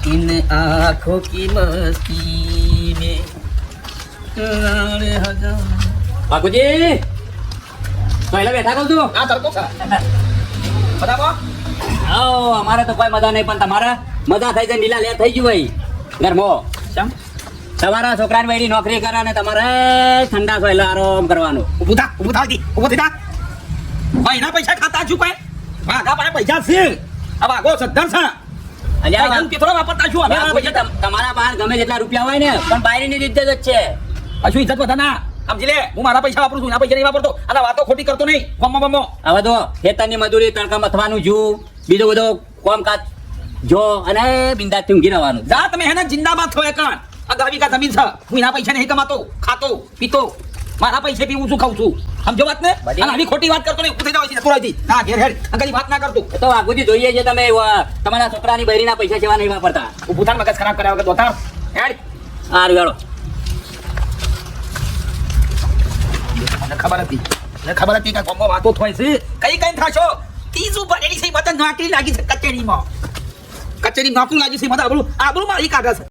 इन आँखों की मस्ती में लाड़े हजार બાપુજી પહેલા બેઠા કહું છું આ તડકો છે બરાબર આવો અમારે તો કોઈ મજા નહીં પણ તમારે મજા થઈ જાય લીલા લે થઈ ગયું ભાઈ ઘરમાં શમ તમારા છોકરાની વૈડી નોકરી કરે ને તમારે ઠંડા સોયલા આરામ કરવાનું ઊભું થા ઊભો થઈ જા ભાઈના પૈસા ખાતા છું કોઈ વાઘા પાસે પૈસા છે આ વાઘો સદ્ધર છે અલ્યા ભાઈ કેટલો વાપરતા છું અમે આ પૈસા તમારા પાસે ગમે જેટલા રૂપિયા હોય ને પણ બાયરીની રીતે જ છે હજુ ઇજ્જત વધાના સમજી લે હું મારા પૈસા વાપરું છું એના પૈસા નહીં વાપરતો આ વાતો ખોટી કરતો નહીં ગમો હવે તો ખેતરની મજૂરી તડકા મથવાનું જો બીજો બધો કામકાજ જો અને બિંદાસથી ઊંઘી રહેવાનું જા તમે હેને જિંદાબાદ છો એકણ આ ગાવી કા જમીન છે હું એના પૈસા નહીં કમાતો ખાતો પીતો મારા પૈસે પીવું છું ખાઉં છું સમજો વાત ને બધી- અને આવી ખોટી વાત કરતો નહીં ઉઠી જાવ છે થોડાથી ના ઘેર હેડ આગળ વાત ના કરતો એ તો આગુથી જોઈએ છે તમે તમારા છોકરાની બૈરીના પૈસા સેવા નહીં વાપરતા ઊભું થાન મગજ ખરાબ કર્યા વગર દોતાર હેડ સારું હેડો મને ખબર હતી કે કોમો વાતો થાય છે કઈ થાશો ત્રીજું ભરેલી છે મતન નોકરી લાગી છે કચેરીમાં કચેરી નોકરી લાગી છે મને આબરૂ મારી કાગળ છે